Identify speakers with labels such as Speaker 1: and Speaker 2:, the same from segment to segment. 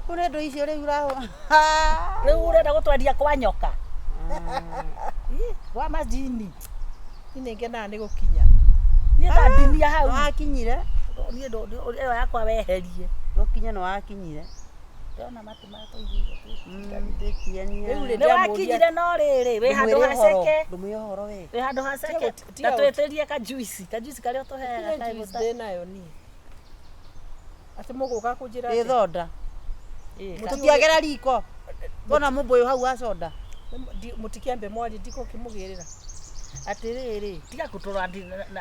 Speaker 1: Kure ndo icio riu raho.
Speaker 2: Riu urenda gutwendia kwa nyoka. Wa majini.
Speaker 3: Inengena ni gukinya.
Speaker 2: Ni ndandinia hau.
Speaker 1: Wakinyire.
Speaker 2: Ni ndo iyo yakwa weherie.
Speaker 1: Gukinya no wakinyire.
Speaker 2: Ndona matu mato igire.
Speaker 1: Ndetiania.
Speaker 2: Ni wakinyire no riri we handu haceke.
Speaker 1: Ndumuye horo we.
Speaker 2: We handu haceke. Tatweterie ka juice kari utuhe
Speaker 3: ka juice nayo ni. Ati muguka kunjira.
Speaker 1: Thonda. Mutiagera riko. Bona muboyo hau wa soda.
Speaker 3: Mutikiambe mwali ndiko kimugirira.
Speaker 2: Atiriri tiga kutura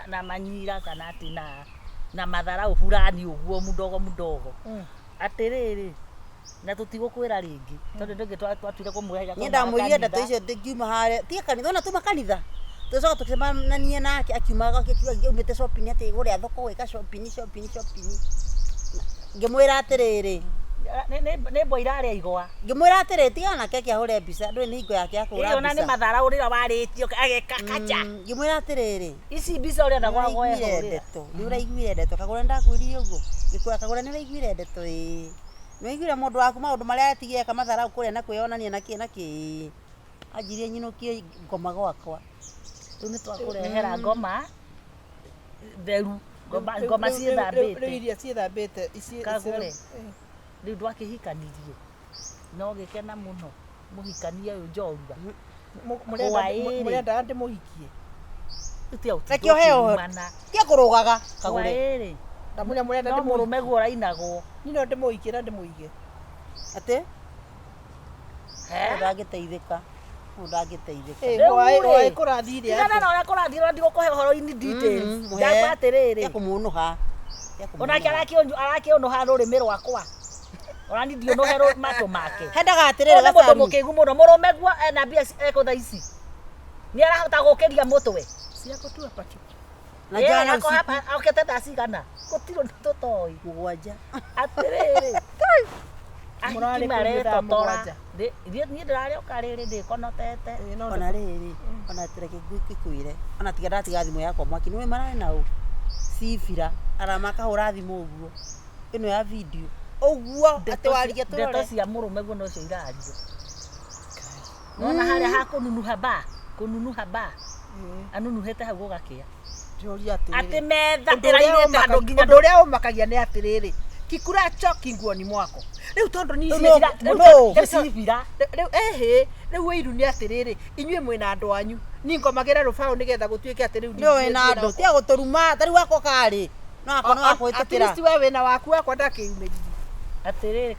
Speaker 2: na manyira kana ati na mathara uhurani uguo mudogo. Atiriri na tutigokwira ringi tondu ndingi twatwire kumweheria
Speaker 1: kwa ndamwirire ndeto icio ngiuma hare tia kanitha ona tuma kanitha tucoka tukimanania nake akiumaga akiuga umite shopping ati guria thoko weka shopping ngimwira atiriri
Speaker 2: ne boira aria igwa
Speaker 1: ngimwira atiriri tia nake akiahure mbica ndui ni hingo yake akura mbica
Speaker 2: iyo na ni mathara urira waritio agekakaja
Speaker 1: ngimwira atiriri
Speaker 2: ici mbica uria ndagwa gwe
Speaker 1: ndeto ni uraiguire ndeto kagure ndakwiririe uguo gikwa kagure ni uraiguire ndeto Nĩiguire mũndũ waku maũndũ marĩa atigĩka mathara kũrĩa na kwĩonania na kĩ anjirie nyinukie ngoma gwakwa
Speaker 2: rĩu nĩ twakũrehera ngoma theru ngoma ciĩthambĩte
Speaker 3: iria ciĩthambĩte ici
Speaker 2: Kagure rĩu ndwakĩhikanirie no gĩkena mũno mũhikania ũyũ njorua
Speaker 3: mũrenda ndĩmũhikie
Speaker 1: rekio heo tia kũrũgaga
Speaker 2: Kagure
Speaker 3: ndamuria mũrenda
Speaker 2: ndĩmũrũme guo rainagwo
Speaker 3: nino ndĩmũhikie na ndĩmũige
Speaker 1: ate ndagĩteithĩka ndagĩteithĩka
Speaker 3: oi kũrathire
Speaker 2: kana na ũrĩa kũrathire ndigũkũhe ũhoro-inĩ details ndakwa atĩrĩrĩ
Speaker 1: tia kũmũnũha
Speaker 2: onake arakĩũnũha rũrĩmĩ rwakwa orani ndionohe matũ make
Speaker 1: hendaga atĩrĩrĩ
Speaker 2: Gacharu mũndũ mũkĩgu mũno mũrũme guo ena mbia ekũtha ici nĩ arahota gũkĩria mũtwe
Speaker 3: ciakũtua paki
Speaker 2: na jana usiku akete tasigana kutiro tutoi
Speaker 1: mugwanja
Speaker 2: atiriri murale kumbira mugwanja ni ndirare ukariri ndikonotete
Speaker 1: ona riri ona tireke gwikikuire ona tiga thimu yakwa mwaki niwe marare nau sifira aramaka hura thimu uguo ino ya video uguo ati warigia turore
Speaker 2: ndeto cia murume guo no cio irario nona haria kununuha ba anunuhete hau gugakia ati metha irairete andu nginya
Speaker 3: undu uria umakagia ni atiriri kikura choki nguoni mwako riu tondu ni
Speaker 2: civira
Speaker 3: riu wiru ni atiriri inyue mwina andu anyu ni ngomagira rubao nigetha gutuike ati riu
Speaker 1: ni wina andu tia guturuma tari wako kari no akono akwitira
Speaker 3: ati we wina waku wakwa ndakiumirire
Speaker 2: atiriri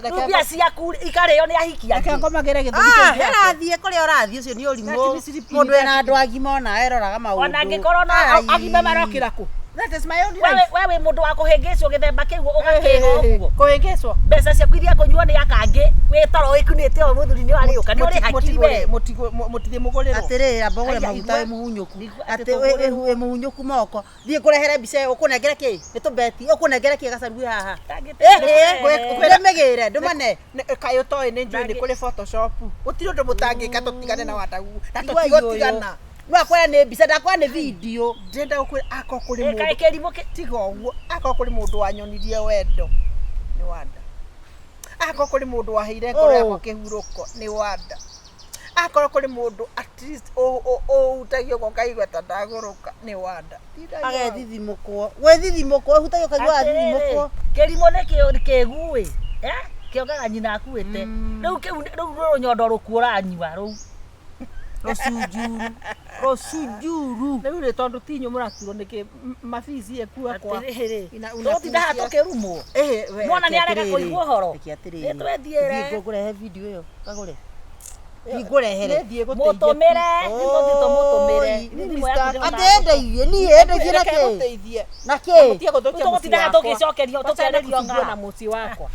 Speaker 2: rubia ciaku ikario ni ahikia
Speaker 3: reke ngomagire githurike
Speaker 1: herathie kuria urathie ucio ni urimu mundu ena andu agima ona eroraga maundu
Speaker 2: ona ngikorwo na
Speaker 3: agima marokira ku that is my own
Speaker 2: life wewe mundu wa kuhengecwo githemba kiu ugakiga uguo
Speaker 3: kuhengecwo
Speaker 2: mbeca ciaku iria kunyua ni akangi witoro wikunite o muthuri ni wari ukani uri hakiri we
Speaker 3: mutithie muguriro
Speaker 1: atirira mbogore maguta we muhunyuku ati we muhunyuku moko thie kurehere mbica ukunengere ki nitubeti ukunengere ki Gacharu haha kwire megire ndumane
Speaker 3: kayo toy ni njui ni kuri photoshop utiro ndo mutangika tutigane na wadagu na tutigotigana
Speaker 1: no akwera ni mbica ndakwa ni video
Speaker 3: ndenda ukuri ako kuri mundu kaikerimo tiga uguo ako kuri mundu wanyonirie wendo ni wanda ako kuri mundu waheire ngoro yako kihuruko ni wanda ako kuri mundu at least utagio ko kaigwa tandagoroka ni wanda
Speaker 1: agethithimukwo we thithimukwo utagio kaigwa thithimukwo
Speaker 2: kerimo ne kegui kiogaga nyina akuite riu nyondo rukuura nyua riu Rosujuru
Speaker 3: riu ri tondu tinyu murakiro niki mafizi ekua kwa
Speaker 2: utinda hatokerumo mwana ni areka kuigwa horo
Speaker 1: nitwethie ngurehe video iyo Kagure ngurehere
Speaker 2: mutumire nitutito mutumire
Speaker 1: atendeithie ni endeithie naki
Speaker 2: tutinda hatogicokerio tukererio
Speaker 3: na muci wakwa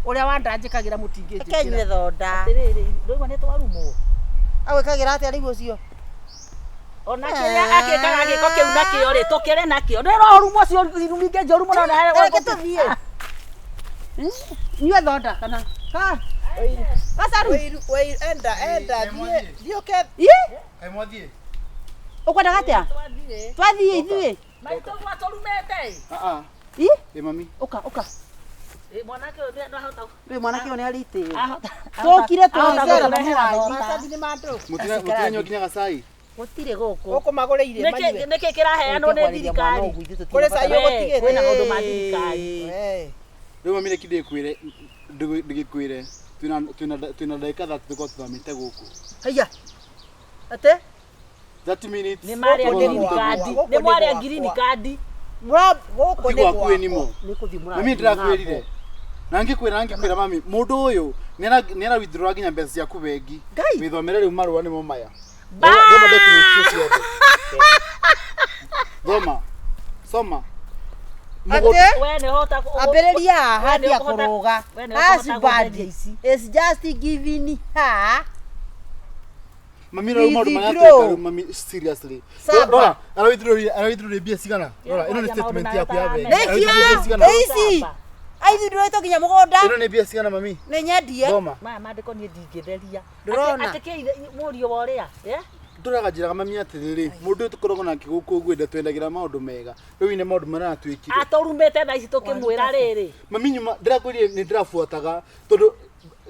Speaker 3: uria wandanjikagira mutingi
Speaker 1: kenywe thonda
Speaker 2: riu ni twarumo
Speaker 1: awikagira atia riu ucio
Speaker 2: ona kiria akikaga giko kiu nakio ri tukire nakio ndiro rumo cio iruminge njoru muno na
Speaker 1: reke tuthie nywe thonda kana ka Gacharu
Speaker 3: enda thie ke
Speaker 1: ukwenda gatia twathie ithuĩ
Speaker 2: Maito watorumete.
Speaker 4: Ĩ mami.
Speaker 1: Uka.
Speaker 2: Mwanake ũrĩa ndahota.
Speaker 1: Rĩu mwanake ũyũ nĩ arite.
Speaker 2: Tũkire
Speaker 1: tũgĩcera na
Speaker 3: Maratathi nĩ mandũ.
Speaker 4: Mũtiranyo nginya gacai.
Speaker 1: Gũtirĩ gũkũ.
Speaker 3: Gũkũ magũrĩire manyue.
Speaker 2: Nĩkĩ kĩraheanwo nĩ thirikari.
Speaker 3: Kũrĩ cai ũgũtigĩre.
Speaker 2: Kwĩna maũndũ ma thirikari.
Speaker 4: Rĩu mami reke ndĩkwĩre twĩna ndagĩka 30 tũkorwo tũthamĩte gũkũ.
Speaker 1: Haiya. Ate?
Speaker 4: 30 minutes.
Speaker 2: Nĩ marĩa green card. Nĩ marĩa green card.
Speaker 3: Gũkũ nĩ
Speaker 4: gwaku nimo. Mami ndĩrakwĩrire. Na ngĩkwĩra mami mũndũ ũyũ nĩ ara withdraw nginya mbeca ciaku bengi. Wĩthomere rĩu marũa nĩmo maya. Thoma documents ciothe. Thoma. Soma.
Speaker 2: We nĩ hota
Speaker 1: ambĩrĩria hambia kũrũga. Husband is just giving her.
Speaker 4: Mami no maũndũ marĩa tweka mami seriously. Rora, ara withdraw mbia cigana. Rora, ĩno nĩ statement yaku ya bengi.
Speaker 1: Ici. Aithindũrĩtwo nginya mũgũnda.
Speaker 4: Ĩno nĩ mbia cigana mami?
Speaker 1: Nĩ nyendie.
Speaker 4: Thoma.
Speaker 2: Maya mandĩko niĩ ndingĩtheria.
Speaker 1: Ndũrona.
Speaker 2: Atĩkĩire mũriũ wa ũrĩa,
Speaker 4: Ndũraga njĩraga mami atĩrĩrĩ, mũndũ ũyũ tũkoragwo nake gũkũ gwenda twendagĩra maũndũ mega. Rĩu nĩ maũndũ marĩa atwĩkire.
Speaker 2: Atũrumĩte thaa ici tũkĩmwĩra rĩrĩ.
Speaker 4: Mami nyuma ndĩrakwĩrire nĩ ndĩrabuataga tondũ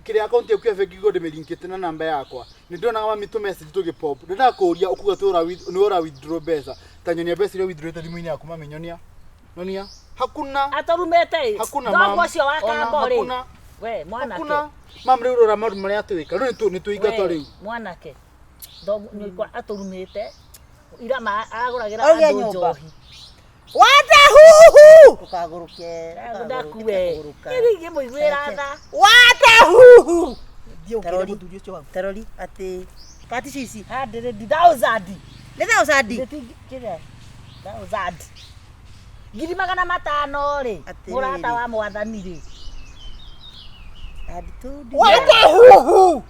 Speaker 4: kĩrĩa account yaku ya bengi gode melinkĩte na namba yakwa. Nĩ ndĩronaga mami tu message tũgĩpop. Ndĩrakũria ũkuga tu nĩ ora withdraw mbeca. Ta nyonia mbeca iria withdraw thimũ-inĩ yaku mami nyonia. Hakuna.
Speaker 2: Atorumete.
Speaker 4: Hakuna
Speaker 2: Ndogo cio wa kambore.
Speaker 4: Hakuna.
Speaker 2: We mwanake.
Speaker 4: Hakuna. Mam rĩu rora maũndũ marĩa atwĩka. Rĩu nĩ tũingatwa rĩu.
Speaker 2: Mwanake. Ndogo nĩ atorumete. Ira agũragĩra andũ njohi.
Speaker 1: Watahuhu. Tukagũrũke.
Speaker 2: Ndakuwe. Ĩrĩgie mũiguĩra tha.
Speaker 1: Watahuhu.
Speaker 3: Terori
Speaker 1: ati kati cici.
Speaker 2: 100,000.
Speaker 1: Nĩ 1000.
Speaker 2: Kĩrĩa? 1000. Ngiri 500 rĩ. Mũrata wa mwathani rĩ.
Speaker 1: Watahuhu.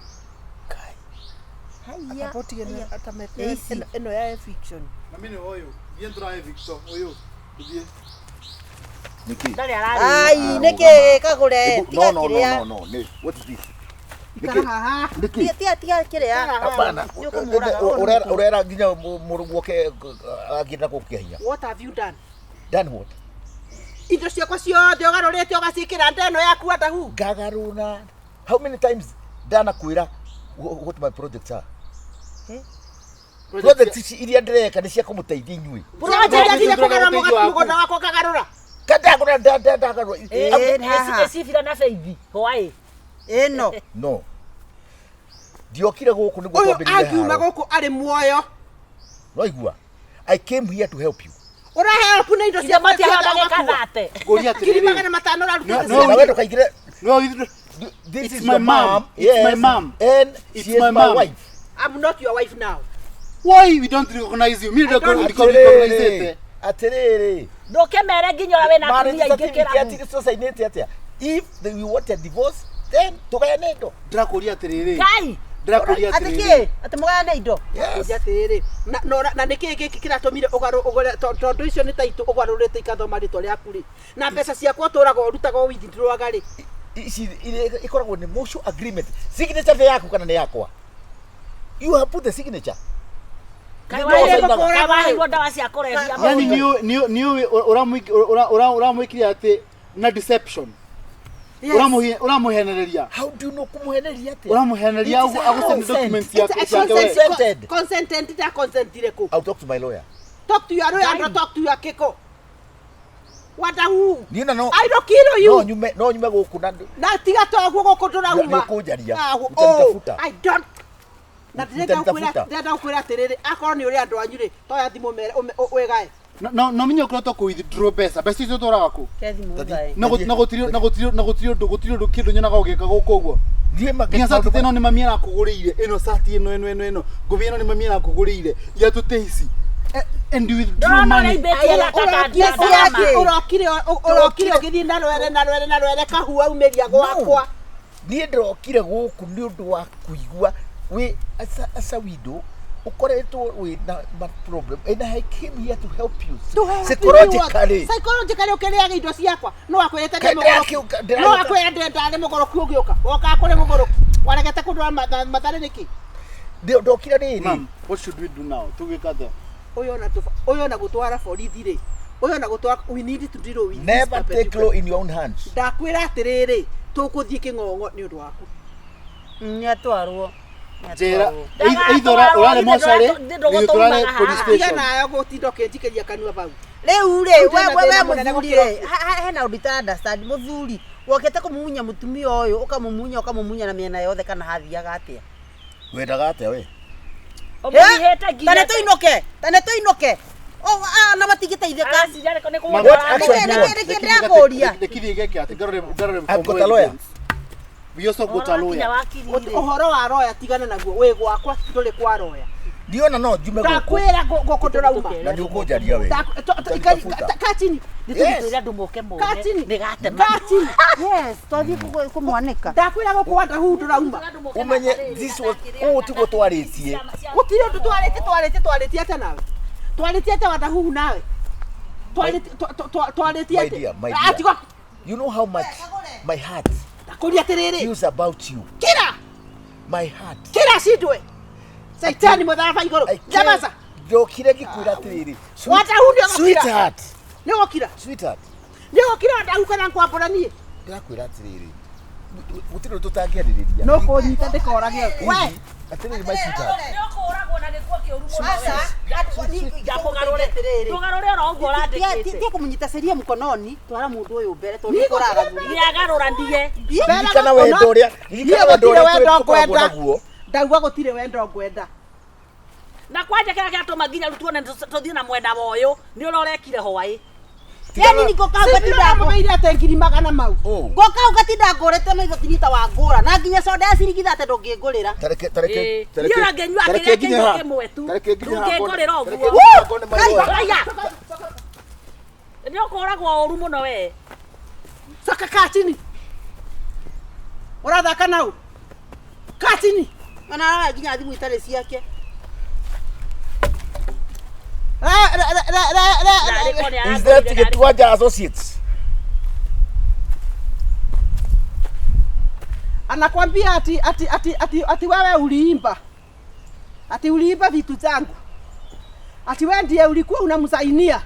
Speaker 1: Haiya.
Speaker 3: Akapotigana atamete eno ya fiction.
Speaker 4: Mami nĩ ũyũ. Thiĩ tũrahe Victor ũyũ. Thiĩ.
Speaker 5: Niki.
Speaker 2: Ndarĩ ararĩ.
Speaker 1: Ai nĩkĩ kagũre.
Speaker 5: No. What is this?
Speaker 1: Nĩkĩ? Tiga kĩrĩa.
Speaker 5: Hapana. Urera nginya mũrũguo ke agĩenda gũkĩhinya.
Speaker 3: What have you done?
Speaker 5: Done what?
Speaker 3: Indo ciakwa ciothe ũgarũrĩte ũgacikĩra ndeno yaku atahu.
Speaker 5: Gagaruna. How many times Dana kwĩra what my projects are? Projects iria ndĩreka nĩ cia kũmũteithia inyuĩ.
Speaker 3: Project iria kũgarũra mũgũnda wakwa kagarũra.
Speaker 5: Kadagũra ndagarũra.
Speaker 2: Ecibira na baby. Hwaĩ.
Speaker 1: Ĩno.
Speaker 5: No. Ndiokire gũkũ nĩguo twambĩrĩrie
Speaker 3: haha. Angiuma gũkũ arĩ muoyo.
Speaker 5: Noigua. I came here to help you.
Speaker 3: Ora help na indo cia
Speaker 2: matia ndagĩkathate.
Speaker 4: Kũria atĩrĩrĩ.
Speaker 3: 500 ũrarutĩte.
Speaker 5: Na wendo kaigire.
Speaker 4: No, this is my mom. It's my mom.
Speaker 5: And she is my wife.
Speaker 3: I'm not your wife now.
Speaker 4: Why we don't recognize you? Me recognize it.
Speaker 5: Atĩrĩrĩ.
Speaker 2: Ndũkĩmere nginya ũrĩa wĩna atumia aingĩ kĩrabu.
Speaker 5: If we want a divorce, then tũgayane indo.
Speaker 4: Ndĩrakũria atĩrĩrĩ.
Speaker 2: Ngai.
Speaker 4: Ndĩrakũria
Speaker 1: atĩrĩ.
Speaker 4: atĩrĩrĩ.
Speaker 1: Atĩ mũgayane indo.
Speaker 3: Kũria atĩrĩrĩ. Na nĩkĩ gĩkĩ kĩratũmire ũgarũ tondũ icio nĩ taitũ ũgarũrĩte ikathoma rĩtwa rĩaku rĩ. Na mbeca ciakwa ũtũraga ũrutaga withdrawaga rĩ.
Speaker 5: Ici ikoragwo nĩ mutual agreement. Signature yaku kana nĩ yakwa? You have put the signature.
Speaker 2: Kawaihwo ndawa cia kũrehia.
Speaker 4: Yani niũ ũramwĩkire atĩ na deception. Ũramũhenereria.
Speaker 5: How do you know kumuhenereria atĩ?
Speaker 4: Ũramũhenereria agũsend documents yake.
Speaker 3: Consented ta consentire ku.
Speaker 5: I'll talk to my lawyer.
Speaker 3: Talk to your lawyer and talk to your kiko. What are you?
Speaker 5: Nina no.
Speaker 3: I don't kill you.
Speaker 5: No nyume gũkũ
Speaker 3: na tiga toguo gũkũ tũrauma.
Speaker 5: Nĩũkũnjaria.
Speaker 3: I don't. Na ndĩrenda kwĩra atĩrĩrĩ akorwo nĩ ũrĩa andũ anyu rĩ toya thimũ mere wĩgae.
Speaker 4: No minyo ũkoretwo kũ withdraw mbeca. Mbeca icio tũraga kũ? Na gũtirĩ ũndũ kĩndũ nyonaga ũgĩka gũkũ ũguo. Nginya sati ĩno nĩ mami arakũgũrĩire. Ĩno sati ĩno. Ngũbĩ ĩno nĩ mami arakũgũrĩire. Iratũ te ici. And you withdraw money.
Speaker 3: Ũrokire ũgĩthiĩ na rwere kahua umĩria gwakwa.
Speaker 5: Niĩ ndokire gũkũ nĩ ũndũ wa kũigua we as a widow ukoretwo wina problem and I came here to help you psychologically
Speaker 3: ukĩrĩaga indo ciakwa no akwĩrĩte ndĩ mũgoroku ũgĩũka woka kũrĩ mũgoroku waregete kũndwara matharĩ nĩkĩ
Speaker 5: ndokire nini.
Speaker 4: Mom, what should we do now? Tugĩkatha
Speaker 3: ũyũ na gũtwara borithi rĩ Oyo na gutwa we need to deal with.
Speaker 5: Never take law in your own hands.
Speaker 3: Ndakwira atiriri tukuthie kingongo ni undu waku.
Speaker 1: Nyatwarwo.
Speaker 4: Njera eithora urare mocarĩ nĩtũrare police station
Speaker 3: nayo gũtindoke njikeria kanua bau
Speaker 1: rĩu we mũthuri hena ũndũ ta understand mũthuri wokete kũmumunya mũtumia ũyũ ũkamumunya na mĩena yothe kana hathiaga atĩa
Speaker 5: wendaga atĩa we
Speaker 1: tane tũinoke na matingĩteithĩka
Speaker 4: ndĩkithie gĩke atĩ ngarore
Speaker 5: I've got a lawyer.
Speaker 4: We also got a lawyer.
Speaker 3: Ũhoro wa roya tigana naguo wĩ gwakwa ndũrĩ kwa roya.
Speaker 5: Ndiona no njume gũkũ.
Speaker 3: Ndakwĩra gũkũ ndũrauma.
Speaker 5: Na nĩ ũkũnjaria we.
Speaker 3: Katini.
Speaker 2: Ndĩrĩtwĩra andũ moke mone. Nĩgatema.
Speaker 3: Katini.
Speaker 1: Yes, twathiĩ kũmwanĩka.
Speaker 3: Ndakwĩra gũkũ wanda huu ndũrauma.
Speaker 5: Umenye this was tiguo twarĩtie.
Speaker 3: Gũtirĩ ũndũ twarĩtie atĩa nawe. Twarĩtie atĩa wanda huu nawe. Twarĩtie atĩa.
Speaker 5: My dear. You know how much my heart feels about you.
Speaker 3: Kira!
Speaker 5: My heart.
Speaker 3: Kira shidwe. Saitani mwadharafa igoro. Jamaza.
Speaker 5: Jokire gikwira atiriri.
Speaker 3: Wata hundi wa
Speaker 5: Sweetheart.
Speaker 3: Nĩgo kira.
Speaker 5: Sweetheart.
Speaker 3: Nĩgo kira ndahuka na nkwambura niĩ.
Speaker 5: Ndirakwira atiriri. Gũtirĩ tũtangĩarĩrĩria.
Speaker 3: No kũnyita ndĩkorage. We.
Speaker 5: Atiriri my sweetheart.
Speaker 2: Nĩũkũragwo na gĩkuo kĩũru mũno. Ndũgarũre oro ũguo ũrandĩkĩte.
Speaker 1: Tiĩ kũmũnyita seria mkononi twara mũndũ ũyũ mbere tondũ nĩkũraga thuri.
Speaker 2: Nĩagarũra ndige.
Speaker 5: Ririkana wendo ũrĩa tũkoragwo naguo.
Speaker 3: Ndauga gũtirĩ wendo ngwenda.
Speaker 2: Na kwanja kĩrĩa gĩatũma nginya tuone tũthiĩ na mwena wa ũyũ nĩ ũrorekire hwaĩ.
Speaker 1: Yani niko kauga
Speaker 3: tindamubeire ate ngiri magana mau.
Speaker 1: Ngoka ugatinda ngorete maitho tinita wa ngura na nginya soda ya cirigitha ate ndungingurira.
Speaker 5: Tareke.
Speaker 2: Ndio ngenyua kĩrĩa kĩnyua kĩmwe tu. Ndungingurira ũguo. Ndio ũkoragwo ũru mũno we.
Speaker 3: Saka katini. Ũrathaka nau. Katini.
Speaker 1: Ana nginya thimu itarĩ ciake.
Speaker 5: Is that Gitwaja Associates?
Speaker 3: Anakwambia ati wewe uliimba. Ati uliimba vitu zangu. Ati wewe ndiye ulikuwa unamsainia.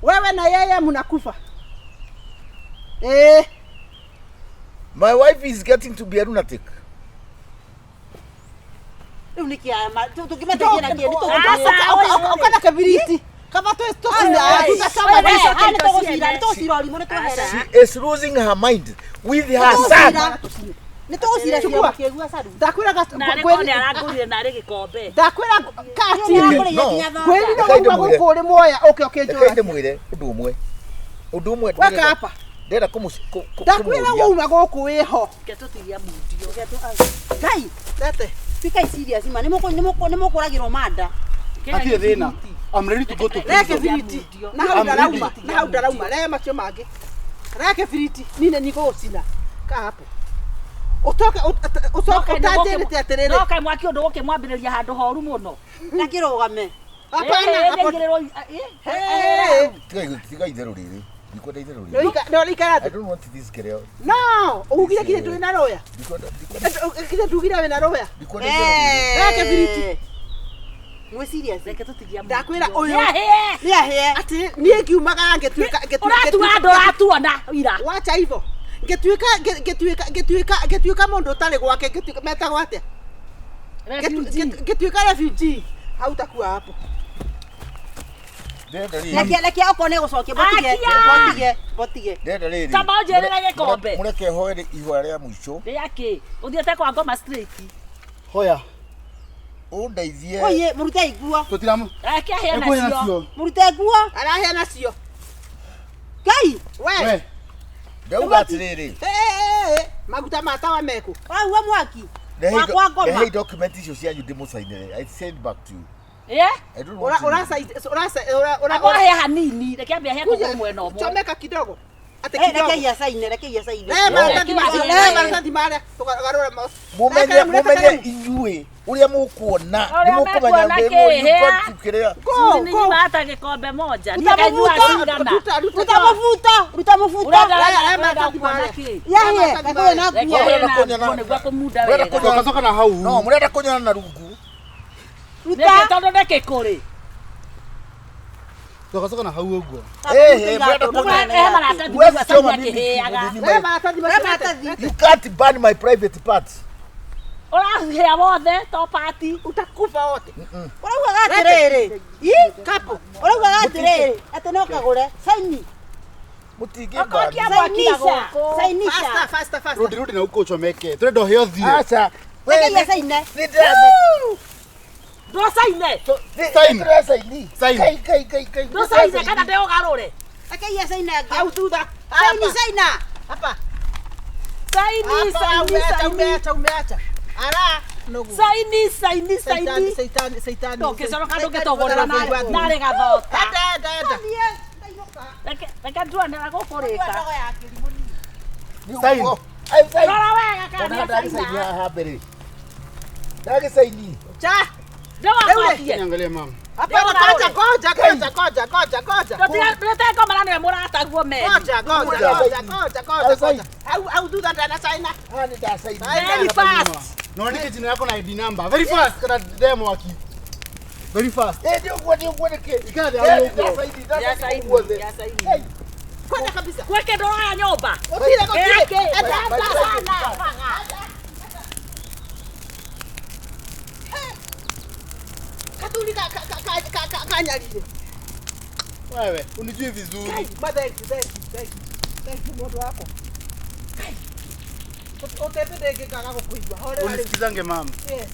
Speaker 3: Wewe na yeye mnakufa.
Speaker 5: My wife is getting to be a lunatic.
Speaker 1: Unikiama tukimeteje na kieni
Speaker 3: ukana kabiriti kama to
Speaker 5: she is losing her mind with her son.
Speaker 1: Nitogusira ciwa kiegua sadu
Speaker 3: ndakwira
Speaker 2: kweli arangurire na rigi kombe
Speaker 3: ndakwira kati kweli no gukuri moya okay njora
Speaker 5: kende mwire undu umwe
Speaker 3: weka hapa
Speaker 5: ndera
Speaker 3: ndakwira uma guku wiho
Speaker 2: ketutiria mundio
Speaker 1: ngai
Speaker 3: tete
Speaker 1: Pika serious man nimo kuragirwo manda.
Speaker 4: Ati thina. I'm ready to go to prison.
Speaker 3: Reke firiti. Na hau ndarauma. Reke macio mangi. Reke firiti. Nine niko cina. Ka hapo. Utoke utajirite atiriri.
Speaker 2: No kai mwaki undu guke mwambiriria handu horu muno.
Speaker 1: Na kirogame.
Speaker 3: Hapana.
Speaker 5: Tiga itherũ rĩrĩ. Ndikwenda itherũ
Speaker 3: rĩrĩ. No likarathi.
Speaker 5: I don't want this girl.
Speaker 3: No, ugire kile tu na roya. Kile tu gira na roya.
Speaker 5: Ndikwenda itherũ
Speaker 3: reke firiti.
Speaker 1: Mwe serious.
Speaker 2: Reke tutigia.
Speaker 3: Ndakwira uyu.
Speaker 1: Ni ahe.
Speaker 3: Ati nie kiumaga ngetuika
Speaker 2: uratuona ira.
Speaker 3: Wacha hivyo. Ngetuika mundu utari gwake ngetuika meta gwate. Ngetuika refugee. Hautakuwa hapo.
Speaker 1: Lekia okone gucokia botige.
Speaker 5: Ndenda rĩrĩ.
Speaker 2: Tamba njerera gĩkombe.
Speaker 5: Mũreke hoere ihwa rĩa mũico.
Speaker 2: Rĩaki, uthiĩte kwa ngoma straight.
Speaker 4: Hoya.
Speaker 5: Undeithie.
Speaker 1: Oye, murute igua.
Speaker 4: Tutiramu.
Speaker 2: Reke ahĩa nacio.
Speaker 1: Murute igua.
Speaker 3: Arahĩa nacio.
Speaker 1: Kai,
Speaker 3: we.
Speaker 5: Ndauga atirĩrĩ.
Speaker 3: Maguta matawa meku.
Speaker 1: Wa mwaki.
Speaker 5: Kwa ngoma. Hey document icio cianyu ndĩmũcainĩre. I send back to you.
Speaker 2: Yeah?
Speaker 5: I don't want.
Speaker 2: Ora hanini, reke ambia he kuguru mwena omwe.
Speaker 3: Chomeka kidogo.
Speaker 1: Ate kidogo. Reke ya saine.
Speaker 3: Marata dimara tugarura mo.
Speaker 5: Mumenye inyue uria mukuona ni mukumenya ndemo tukirĩa.
Speaker 2: Nini mata gikombe moja. Ni kanyua cigana.
Speaker 1: Ruta mafuta.
Speaker 2: Marata dimara.
Speaker 1: Yahe, kagoe na kuo.
Speaker 2: Nĩguo kũmunda wega.
Speaker 4: Coka na hau.
Speaker 5: No, murenda kunyona na rungu.
Speaker 2: Ruta. Tondu ndeke kuri.
Speaker 4: Tukasoka na hau uguo.
Speaker 5: You can't burn my private parts.
Speaker 2: Urahia wothe to party
Speaker 3: Utakufa wote.
Speaker 1: Urauga gatiriri.
Speaker 3: Kapo.
Speaker 1: Urauga gatiriri. Ate no kagure. Saini.
Speaker 5: Mutige
Speaker 2: Akotia
Speaker 5: bani.
Speaker 2: mwakira goko.
Speaker 1: Sainisha.
Speaker 3: Faster.
Speaker 4: Rudi na uko chomeke. Turenda heo thio.
Speaker 5: Acha.
Speaker 1: Wewe saine.
Speaker 2: Ndo saine.
Speaker 4: Saini.
Speaker 5: Kai.
Speaker 2: Ndo saine kana ndeo garure.
Speaker 1: Akai saine.
Speaker 3: Au thutha.
Speaker 1: Saina.
Speaker 3: Hapa.
Speaker 2: Saini.
Speaker 3: Umeacha. Ara. Nogu.
Speaker 2: Saini.
Speaker 3: Saitani.
Speaker 2: Toke soro kando getogorera nare gathota.
Speaker 3: Enda.
Speaker 2: Reke tuone gagukurika.
Speaker 4: Saini.
Speaker 2: Rora wega kana saina.
Speaker 5: Dage saini.
Speaker 3: Cha.
Speaker 2: Ndio wakwambie.
Speaker 4: Niangalie mama.
Speaker 3: Hapana, ngoja.
Speaker 2: Tunataka marano ya murata guo me.
Speaker 3: Ngoja. Au thutha ndana saina.
Speaker 5: Hani da saini.
Speaker 2: Very fast.
Speaker 4: Naandike jina yako na ID number. Very fast kana demo waki. Very fast.
Speaker 5: Ndio kwa ke.
Speaker 4: Ikaje hapo huko.
Speaker 2: Ya saini.
Speaker 3: Kwenda kabisa.
Speaker 2: Kweke ndo ya nyumba.
Speaker 3: Utile kwa
Speaker 2: Yake.
Speaker 3: Enda sana. Katuli kanyalile.
Speaker 4: Wewe, unijui vizuri.
Speaker 3: Thank you modo wako. Utependeke kaka kukuigwa.
Speaker 4: Unisikizange mama.
Speaker 3: Yes.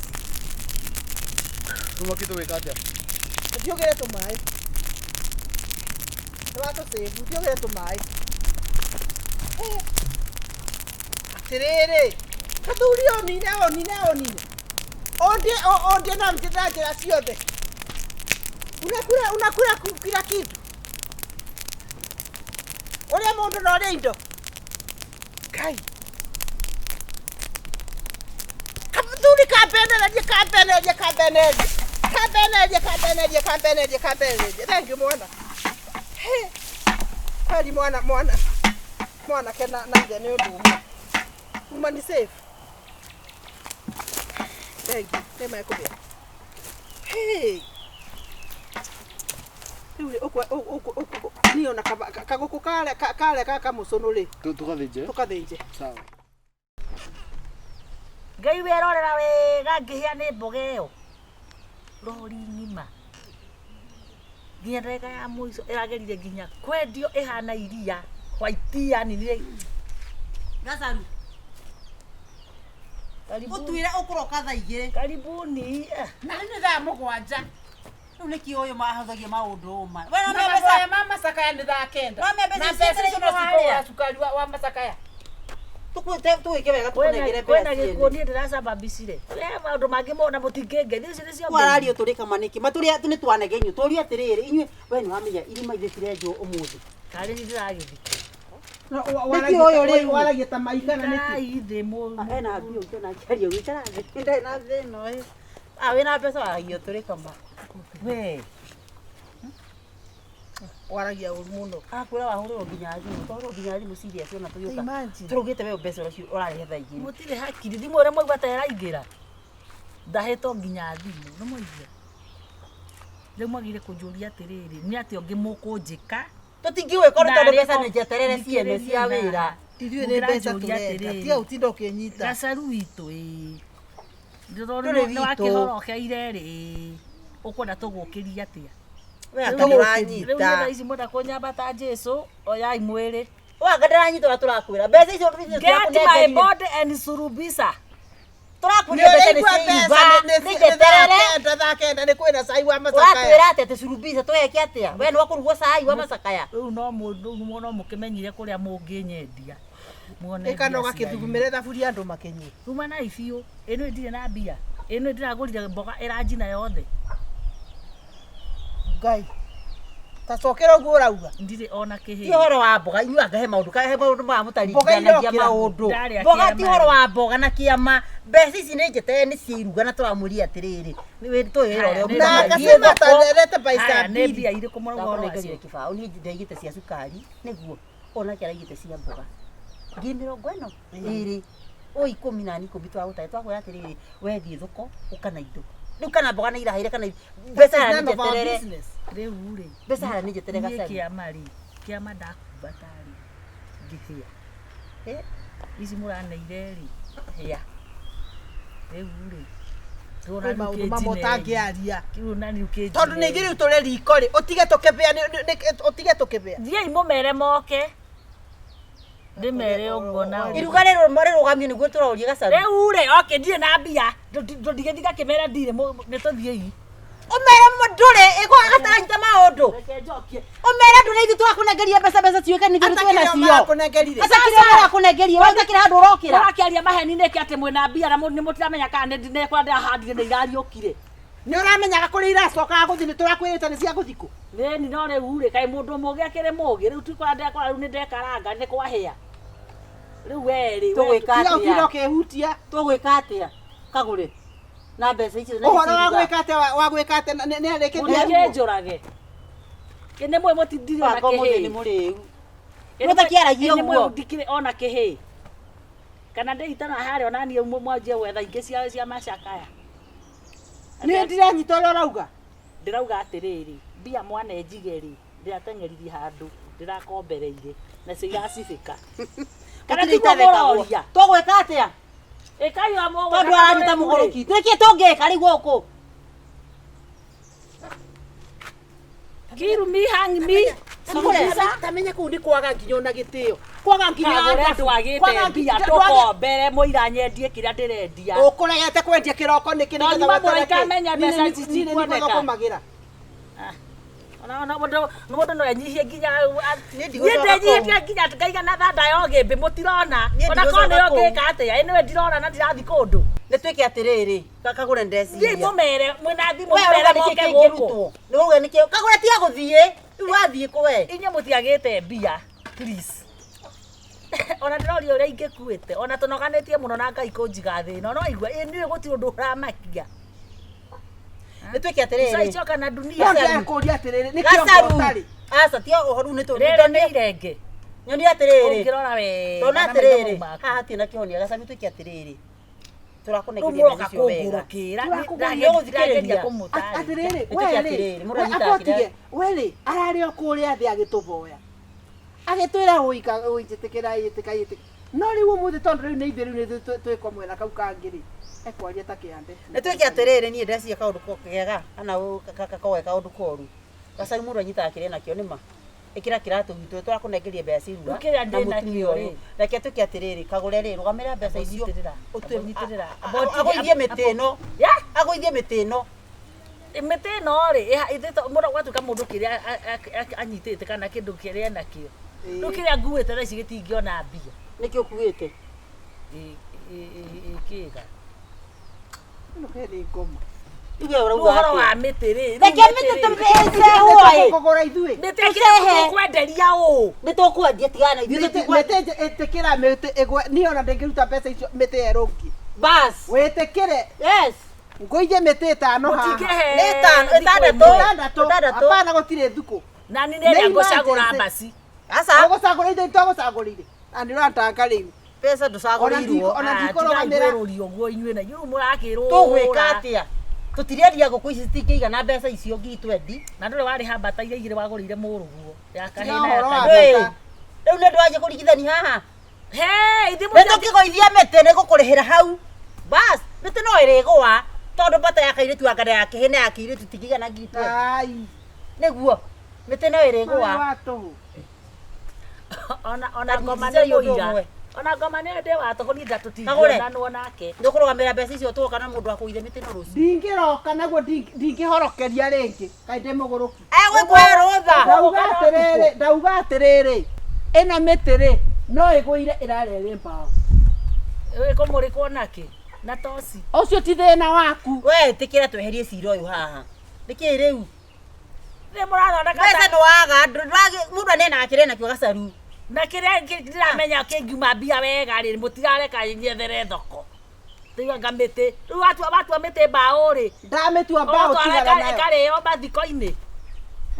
Speaker 4: Tuma kitu wekate.
Speaker 3: Ndiogere tumai. Twato sebu, ndiogere tumai. Atirere. Katuli onine. Onde na mtendaje la siote. Unakula kila kitu. Ole mundu no indo. Kai. Katuli kampeneje. Thank you mwana. Kweli mwana kena naje ni undu. Umani safe. Thank you. Tema yako bia. Hey. Yule oko niona kagoko kale kaka musonole. Tukathinje.
Speaker 4: Sawa.
Speaker 2: Ngai werorera wega ngihia ni mboga iyo. Rori ngima. Nginya ndega ya muico iragerire nginya kwendio ihana iria. White yani ni
Speaker 1: Gacharu. Utwire ukuroka tha igire.
Speaker 2: Karibuni.
Speaker 3: Na ni thaa mugwanja.
Speaker 1: Riu niki uyu mahuthagia maundu uma.
Speaker 3: Wewe mama sakaya ni thaa kenda. Na pesa icio no sukari wa masakaya.
Speaker 1: Tuwike wega tukunengere
Speaker 2: kwena gikuoni ndiracamba bicire. Maundu mangi mona mutingenge thici ni cio.
Speaker 1: Warario turika maniki. Maturia tu ni twanegenyu. Turia atiriri inywe we ni wamenya irima ithitirenjwo umuthi.
Speaker 2: Kari ni ndiragithika.
Speaker 3: Waragia ta maigana niki.
Speaker 2: Ithe mu.
Speaker 1: Ena bio tena kiario gitara. Ndai na thino. Wina pesa waragio turika ma.
Speaker 2: We.
Speaker 3: Waragia muno.
Speaker 1: Akwira wahuriro nginya thimu. Twahuriro nginya thimu serious ona tuyuka. Turugite we mbeca ucio urarihe tha igiri.
Speaker 2: Mutire hakiri thimu ore moigwa ta iraingira. Ndaheto nginya thimu. No moigwa. Riu magire kunjuria atiriri. Ni ati ongi mukunjika.
Speaker 1: Tutingiwe kono tondu mbeca ni jeterere ciene cia wira.
Speaker 3: Ithuĩ nĩ mbeca tũrenda. Tiga ũtinda ũkĩnyita.
Speaker 2: Gacharu witũ ĩ. Ndĩrona nĩ wakĩhorokeire rĩ. Ũkwenda tũgũkĩria atĩa?
Speaker 1: We ndũranyita.
Speaker 2: Rĩu thaa ici mwenda kũnyambata Jesu oyai mwĩrĩ.
Speaker 1: Wa ngadanyita ora turakwira. Mbeca icio
Speaker 2: Get my body and surubisa.
Speaker 1: Turakuria mbeca ni cia ni jeterere.
Speaker 3: Thaa kenda nĩ kwĩna cai wa masakaya.
Speaker 1: Uratwira ati surubisa tweke atia? We ni wakurugo cai wa masakaya.
Speaker 2: Rĩu no mũndũ no mũkĩmenyire kũrĩa mũngĩnyendia. Muone.
Speaker 3: Ĩkanoga kĩthugumĩre thaburi andũ makenyi.
Speaker 2: Ruma na ibio. Ĩno ndirĩ na mbia. Ĩno ndiragũrire mboga ĩranjina yothe.
Speaker 3: Ngai. Tacokera ũguo ũrauga.
Speaker 2: Ndirĩ ona kĩhĩ.
Speaker 1: Ti horo wa mboga inyuĩ ngahe maũndũ ma mũtaringithanagia maũndũ. Mboga ti horo wa mboga na kĩama. Mbeca ici nĩ njete nĩ ciiruga na tũramũria atĩrĩrĩ. Nĩ twĩrora ũrĩa
Speaker 3: na akasema atalete paisa
Speaker 2: nĩ mbia irĩkũ mũrogoro
Speaker 1: wacio. Kĩbao niĩ ndaigĩte cia cukari nĩguo ona kĩaraigĩte cia mboga. Ngĩ 40 ĩrĩ o 10 na 10 twagũtahe twakwĩra atĩrĩrĩ wethiĩ thoko ũkana indo riu kana mboga nĩ irahire kana mbeca nĩ njeterere
Speaker 2: riu ri
Speaker 1: mbeca nĩ njeterere Gacharu
Speaker 2: kiama ndakumba tari ngĩhĩa ici mũraneire ri hĩa riu ri
Speaker 3: maundu mamwe ũtangĩaria
Speaker 2: kiu nani ukĩnjire
Speaker 3: tondũ nĩ ingĩ rĩu tũrĩ riko rĩ ũtige tũkĩbĩa
Speaker 2: thiai mũmere moke ndimere ũguo nao
Speaker 1: iruga rĩrũgamio nĩguo tũroria Gacharu
Speaker 2: rĩu rĩ oke ndirĩ na mbia ndũndigĩthiga kĩmera ndirĩ nĩtũthiei
Speaker 1: umere ndũrĩ ĩgwa gataranyita maũndũ umere ndũrĩ ithu twakũnengeria mbeca ciũke nĩ ithuĩ twĩna cio acakire akũnengeria wewe ũtakĩra handũ ũrokĩra
Speaker 2: ũrakĩaria maheni nĩkĩ atĩ mwĩna mbia na nĩmũtiramenya kana nĩkwa ndahandire nĩ irariũkire
Speaker 3: nĩ ũramenyaga kũrĩa iracokaga gũthiĩ nĩ tũrakwĩrĩte nĩ cia gũthikũ
Speaker 2: nĩ no rĩu rĩ kaĩ mũndũ mũgĩ akĩrĩ mũgĩ rĩu tikora ndekora rĩu nĩ ndekaranga nĩ kwahĩa rĩu werĩ
Speaker 3: tũgwĩka ũkĩhutia
Speaker 1: tũgwĩka atĩa Kagure na mbeca icio
Speaker 3: ũhoro wa gwĩka atĩa nĩ arĩkĩtie
Speaker 2: njũrage nĩ mwe mũtindire ona kĩhĩ
Speaker 1: nĩ mũrĩu mũtakiaragia ũguo
Speaker 2: ndikire ona kĩhĩ kana ndĩitana harĩa onanie mwanjie gwetha ingĩ cia macakaya
Speaker 3: nĩ ndiranyita ũrĩa ũrauga
Speaker 2: ndĩrauga atĩrĩrĩ mbia mwane njigeri ndĩrateng'eririe handũ ndĩrakombereire nacio igacibĩka kana tũgũroria
Speaker 1: tũgwĩka atĩa
Speaker 2: ĩkai wa mũgũrũ
Speaker 1: tondũ aranyita mũgũrũki nĩkĩ tũngĩka rĩu gũkũ
Speaker 2: kiru mi hang mi
Speaker 3: tamenya kũu nĩ kwaga nginya ona gĩtĩo kwaga nginya
Speaker 2: ndwagĩte mbia tũkombere mũira nyendie kĩrĩa ndĩrendia
Speaker 3: ũkũregete kwendia kĩroko nĩkĩ
Speaker 2: nĩgetha ikamenya mbeca ici
Speaker 3: nĩkuoneka
Speaker 2: mũndũ no enyihie nginya nĩndenyihĩtie nginya ngaigana thanda ya ũgĩmbĩ mũtirona ona korwo nĩyo ngĩka atĩa nĩwe ndirona na ndĩrathiĩ kũndũ
Speaker 1: nĩtwĩke atĩrĩrĩ Kagure ndeciria
Speaker 2: thiĩ mũmere mwĩna thimũ mũmere moke gũkũ
Speaker 1: nĩuge nĩkĩo Kagure tiga gũthiĩ rĩu wathiĩ kũ we
Speaker 2: inyuĩ mũtiagĩte mbia please ona ndĩroria ũrĩa ingĩkuĩte ona tũnoganĩtie mũno na Ngai kũnjiga thĩna no igua niĩ gũtirĩ ũndũ ũramakia
Speaker 1: nĩtwĩke atĩrĩrĩ
Speaker 2: icoka na dunia
Speaker 3: kũria atĩrĩrĩ nĩkĩo ũtarĩ
Speaker 1: aca tio ũhoru nĩ
Speaker 2: rĩrĩ nĩ irenge
Speaker 1: nyoni atĩrĩrĩ
Speaker 2: ũngĩrora we
Speaker 1: tona atĩrĩrĩ haha hatirĩ na kĩhonia Gacharu twĩke atĩrĩrĩ tũrakũnengeria mbeca icio wega
Speaker 2: ndagĩthikĩrĩria kũmũtarĩ
Speaker 3: atĩrĩrĩ werĩ werĩ ararĩ o kũrĩa thĩ agĩtũboya agĩtwĩra gũitĩkĩra no rĩu ũmũthĩ tondũ rĩu nĩ ithuĩ rĩu nĩ twĩko mwena kau kangĩ-rĩ ekwaria ta kĩande
Speaker 1: nĩtwĩke atĩrĩrĩ niĩ ndeciria kaũndũ kega kana kagoe kaũndũ koru Gacharu mũndũ anyitaga kĩrĩa nakĩo nĩma ĩkĩra kĩratũ gitũ tũrakũnengeria mbeca ciruga
Speaker 2: na mũtumia ũyũ
Speaker 1: reke twĩke atĩrĩrĩ Kagure rĩ rũgamĩrĩra mbeca icio agũithie mĩtĩ ĩno agũithie mĩtĩ ĩno
Speaker 2: mĩtĩ ĩno rĩ mũndũ gwatuĩka mũndũ kĩrĩa anyitĩte kana kĩndũ kĩrĩa nakĩo rĩu kĩrĩa nguĩte thaa ici gĩtingĩona mbia
Speaker 1: nĩkĩo ũkuĩte
Speaker 2: kĩga
Speaker 3: nĩ ngoma
Speaker 2: ũhoro wa mĩtĩ rĩ
Speaker 1: reke mĩtĩ tũmĩcehoe
Speaker 3: kũgũra ithuĩ
Speaker 2: mĩtĩ ĩkĩrĩa kwenderia ũ
Speaker 1: nĩtũkwendia tigana ithuĩ
Speaker 3: ĩtĩkĩra mĩtĩ ĩgwe niĩ ona ndĩngĩruta mbeca icio mĩtĩ yerũngi
Speaker 1: bas
Speaker 3: wĩtĩkĩre
Speaker 1: yes
Speaker 3: ngũithie mĩtĩ ĩtano haha
Speaker 1: ĩtandatũ
Speaker 3: apana gũtirĩ thukũ
Speaker 2: na nĩ nĩrĩa ngũcagũra mbaci
Speaker 1: aca
Speaker 3: ũgũcagũrĩire itagũcagũrĩire na nĩũrantanga rĩu
Speaker 1: pesa ndũcagũrĩirwo
Speaker 3: ona ndikũrũgamĩra
Speaker 2: ũguo inyuĩ na inyuĩ mũrakĩrũra
Speaker 1: tũgwĩka atĩa tũtirendia ngũkũ ici citingĩigana mbeca icio ngiri 20
Speaker 2: na ndũrĩ warĩha mbata iria igĩrĩ wagũrĩire mũrũguo ya kahĩna
Speaker 3: rĩu
Speaker 1: nĩ ndwanjia kũringithania haha
Speaker 2: nĩtũkĩgũithia
Speaker 1: mĩtĩ nĩgũkũrĩhĩra hau bas mĩtĩ no ĩrĩgũa tondũ mbata ya kairĩtu ya ngada ya kĩhĩ na ya kĩirĩtu tingĩigana ngiri 20 nĩguo mĩtĩ no ĩrĩgũa
Speaker 2: ona ngoma nĩ mũira ona ngoma nĩ ndĩ wa tũgũni ndatũtingĩonanwo nake
Speaker 1: ndũkũrũgamĩrĩra mbeca icio tũgoka na mũndũ wa kũgithia mĩtĩ no rũciũ
Speaker 3: ndingĩroka naguo ndingĩhorokeria rĩngĩ kaĩ ndĩ mũgũrũki
Speaker 1: egwĩkũhe rũtha
Speaker 3: ndauga atĩrĩrĩ ĩno mĩtĩ rĩ no ĩgũire ĩrarĩa mbaũ
Speaker 2: ĩkũmũrĩkwo nakĩ na toci
Speaker 3: ũcio ti thĩna waku
Speaker 1: we ĩtĩkĩra tweherie cira ũyũ haha nĩkĩ rĩu
Speaker 2: nĩ mũrathondeka
Speaker 1: mbeca nĩwaga mũndũ anena kĩrĩa nakĩo Gacharu
Speaker 2: na kĩrĩa ndĩramenya kĩngiuma mbia wega rĩ mũtirareka nyethere thoko tiga mĩtĩ rĩu watua mĩtĩ mbaũ rĩ
Speaker 3: ndamĩtua mbaũ tigana nayo
Speaker 2: ĩkarĩo mathiko-inĩ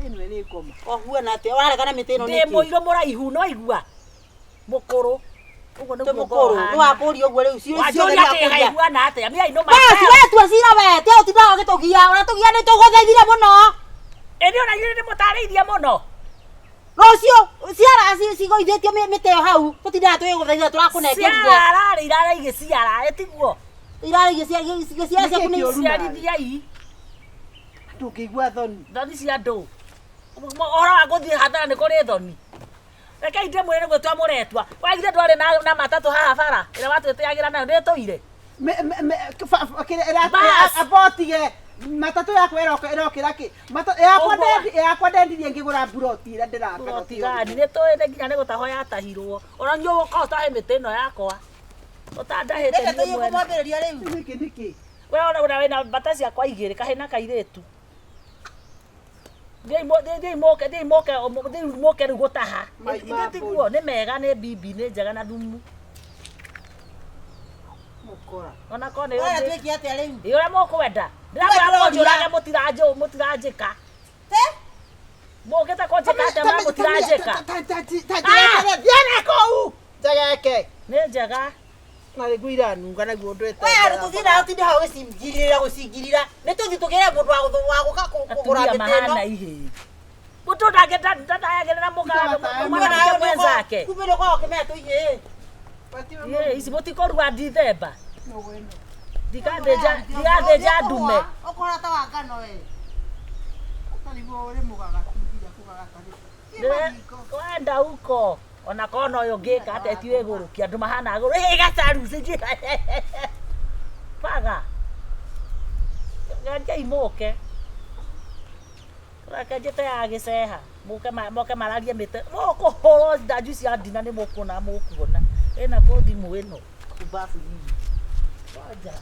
Speaker 3: ĩno ĩrĩ ngoma
Speaker 1: ũhuana atĩa waregana mĩtĩ ĩno
Speaker 2: ndĩ mũirũ mũraihu no igua mũkũrũ Ugo nĩ
Speaker 1: Mukuru nĩ wakũria ũguo rĩu ciũria
Speaker 2: Wajoria atĩ haiguana atĩa I know
Speaker 1: basi
Speaker 2: myself.
Speaker 1: wewe tu asira wewe te utinda ũgĩtũgia ona tũgia nĩ tũgũthaithire mũno
Speaker 2: Ĩni ona inyuĩ nĩmũtarĩirie mũno.
Speaker 1: rũcio ciara cigoithĩtio mĩtĩ ĩyo hau tũtindaga tũgĩgũthaithia tũrakũnengerire
Speaker 2: Ciara irara igĩciara ĩtiguo.
Speaker 1: irarĩ ciara ciaku nĩ
Speaker 2: Ciarithiai.
Speaker 3: Ndũngĩigua thoni.
Speaker 2: Thoni cia andũ. Ũhoro wa gũthiĩ hathara nĩ kũrĩ thoni. Reke ndĩmwĩre nĩguo twamũretwa. Wagire ndwarĩ na matatũ haha bara ĩrĩa watwĩtĩagĩra nayo nĩtũire.
Speaker 3: Abotige matatũ yakwa ĩrokĩra kĩ? Yakwa ndendirie ngĩgũra mburoti ĩrĩa ndĩraka.
Speaker 2: Tigani nĩtũĩ nginya nĩgũtaho yatahirwo. Ona nyuo ũka ũtahe mĩtĩ ĩno yakwa. Ũtandahĩte
Speaker 1: reke tũiye kũmwambĩrĩria rĩu
Speaker 3: Nĩkĩ nĩkĩ?
Speaker 2: we wĩna mbata ciakwa igĩrĩ kahĩ na kairĩtu. Thiĩ mũke rĩu gũtaha. Tiguo nĩ mega nĩ bibi nĩ njega na thumu.
Speaker 3: Mũkora.
Speaker 2: Ona ko
Speaker 1: wewe
Speaker 2: nĩ
Speaker 1: twĩke atĩa rĩu
Speaker 2: ũrĩa mũkwenda. Ndĩramwĩra mũnjũrage mũtiranjĩka. Mũgĩte kũnjĩka atĩa na mũtiranjĩka.
Speaker 3: Thiana kũu. Tegeke.
Speaker 2: Nĩ njega.
Speaker 3: Na rĩgu iranunga naguo ũndũ
Speaker 1: wewe tũtinda ũtinde hau gũcingirira nĩ tũthiĩ tũgĩre mũndũ wa gũka kũgũra
Speaker 2: Atumia
Speaker 1: mĩtĩ
Speaker 2: mahana
Speaker 1: ĩno
Speaker 2: ihĩ. Mũtu ndangĩtayagĩrĩra mũgana mwenzake.
Speaker 1: kumbe nĩ kwao kĩmea tũigĩ
Speaker 2: Ici mũtikũrua Ndithemba. Ndikathĩnja ndume.
Speaker 1: ũkũhana ta wa ngano we
Speaker 3: Nĩguo ũrĩ mũgagatuithia kũgagata.
Speaker 2: Wenda huko. Ona kona ũyũ ngĩka atĩ tiwe gũrũkia andũ mahana gũrũ. Gacharu Paga. Ganja imoke. Reke njĩte ya gĩceha. Moke mararie mĩtĩ. Mũkũhũrwo ndanju cia ndina nĩ mũkuona. Ĩna kũthimũ ĩno.
Speaker 1: kubafu
Speaker 2: Waja.